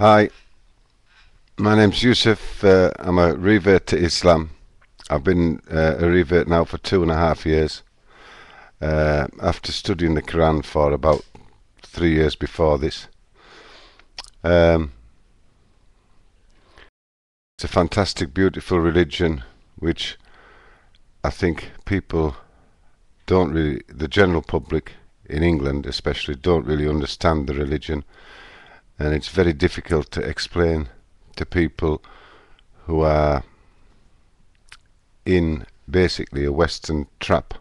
Hi, my name's Yusuf. I'm a revert to Islam. I've been a revert now for 2.5 years. After studying the Quran for about 3 years before this. Um, it's a fantastic, beautiful religion which I think people don't really, the general public in England especially, don't really understand the religion, and it's very difficult to explain to people who are in basically a Western trap.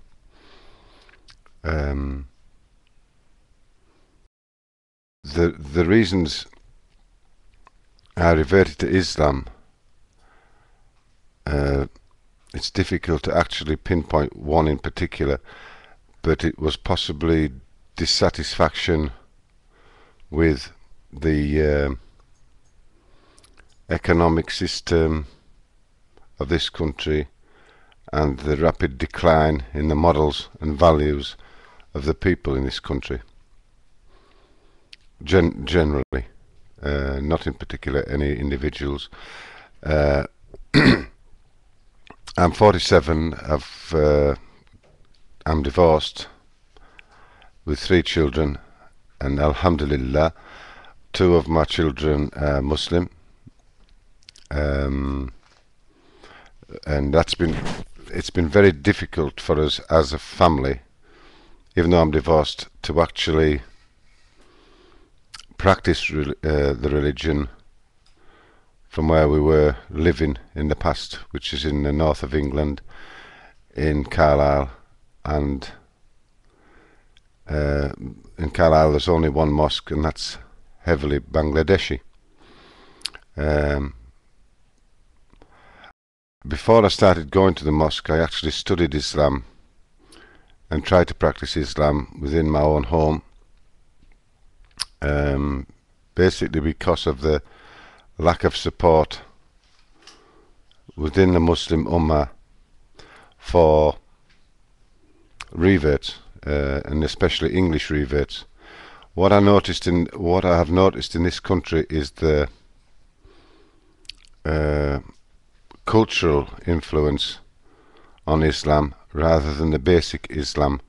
Um, the reasons I reverted to Islam, uh, it's difficult to actually pinpoint one in particular, but it was possibly dissatisfaction with the economic system of this country and the rapid decline in the morals and values of the people in this country. Generally, not in particular any individuals. Uh, I'm 47. I'm divorced with 3 children, and alhamdulillah, 2 of my children are Muslim, and it's been very difficult for us as a family, even though I'm divorced, to actually practice the religion from where we were living in the past, which is in the north of England, in Carlisle. And in Carlisle there's only one mosque, and that's heavily Bangladeshi. Before I started going to the mosque, I actually studied Islam and tried to practice Islam within my own home, basically because of the lack of support within the Muslim Ummah for reverts, and especially English reverts. What I have noticed in this country is the cultural influence on Islam rather than the basic Islam,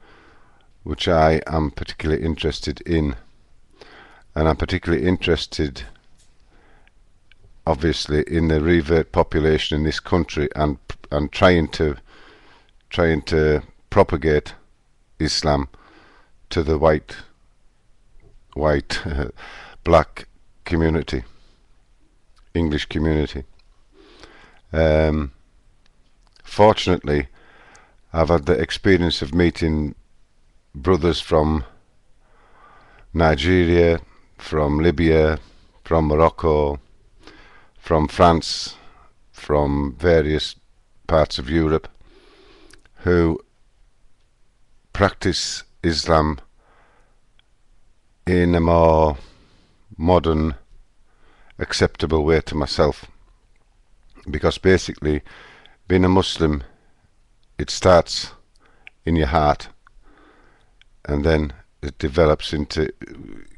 which I am particularly interested in. And I'm particularly interested, obviously, in the revert population in this country, and trying to propagate Islam to the white black community, English community. Fortunately, I've had the experience of meeting brothers from Nigeria, from Libya, from Morocco, from France, from various parts of Europe, who practice Islam in a more modern, acceptable way to myself. Because basically, being a Muslim, it starts in your heart, and then it develops into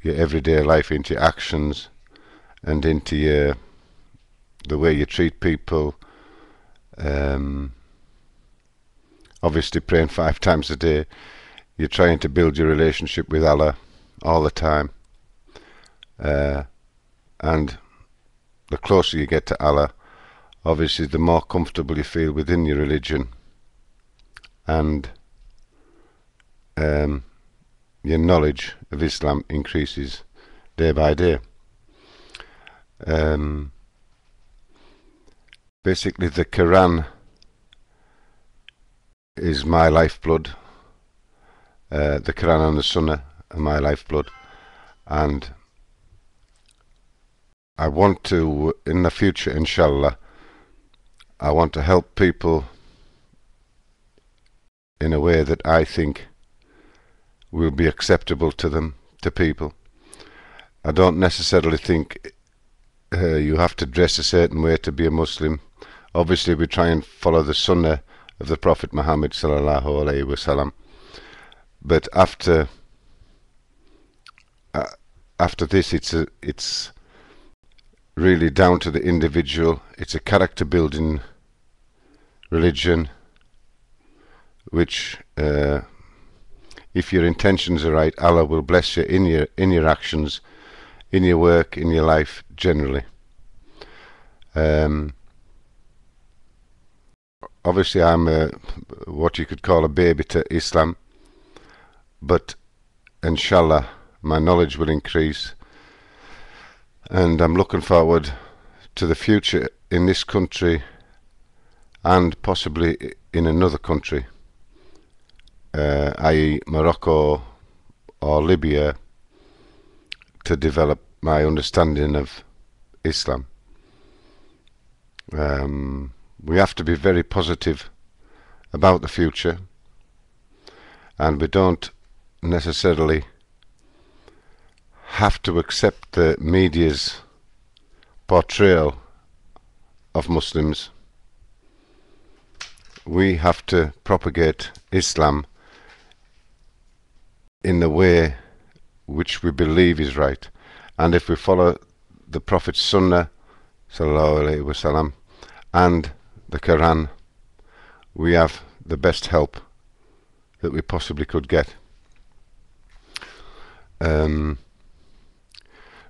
your everyday life, into your actions, and into the way you treat people. Obviously, praying 5 times a day. You're trying to build your relationship with Allah all the time, and the closer you get to Allah, obviously the more comfortable you feel within your religion, and your knowledge of Islam increases day by day. Basically, the Quran is my lifeblood. The Quran and the Sunnah are my lifeblood, and I want to, in the future, inshallah, I want to help people in a way that I think will be acceptable to them, to people. I don't necessarily think you have to dress a certain way to be a Muslim. Obviously, we try and follow the Sunnah of the Prophet Muhammad sallallahu alaihi wasallam. But after this, it's really down to the individual. It's a character building religion which if your intentions are right, Allah will bless you in your actions, in your work, in your life generally. Obviously I'm what you could call a baby to Islam, but inshallah my knowledge will increase, and I'm looking forward to the future in this country and possibly in another country, i.e. Morocco or Libya, to develop my understanding of Islam. We have to be very positive about the future, and we don't necessarily have to accept the media's portrayal of Muslims. We have to propagate Islam in the way which we believe is right, and if we follow the Prophet's Sunnah sallallahu alaihi wasallam and the Quran, we have the best help that we possibly could get.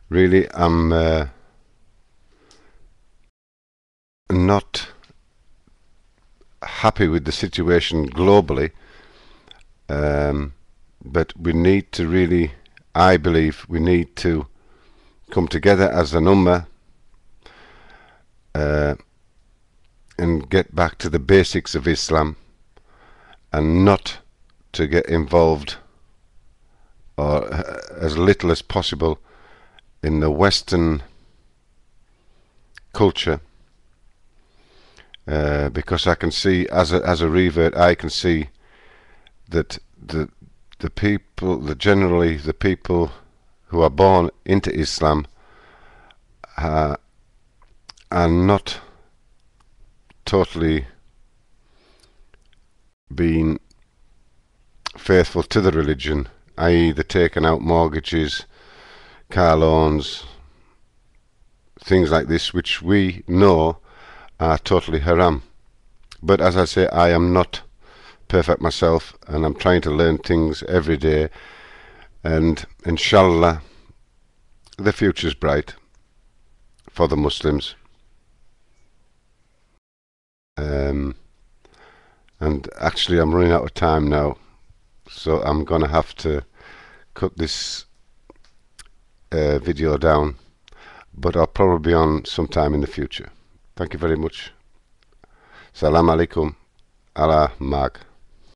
Really, I'm not happy with the situation globally, but we need to really, I believe we need to come together as an ummah and get back to the basics of Islam, and not to get involved, or as little as possible, in the Western culture, because I can see, as a revert, I can see that the people, generally the people who are born into Islam are not totally being faithful to the religion, i.e. they're taking out mortgages, car loans, things like this, which we know are totally haram. But as I say, I am not perfect myself, and I'm trying to learn things every day, and inshallah the future's bright for the Muslims. And actually I'm running out of time now, so I'm gonna have to cut this video down, but I'll probably be on sometime in the future. Thank you very much. Salam alaikum ala mag.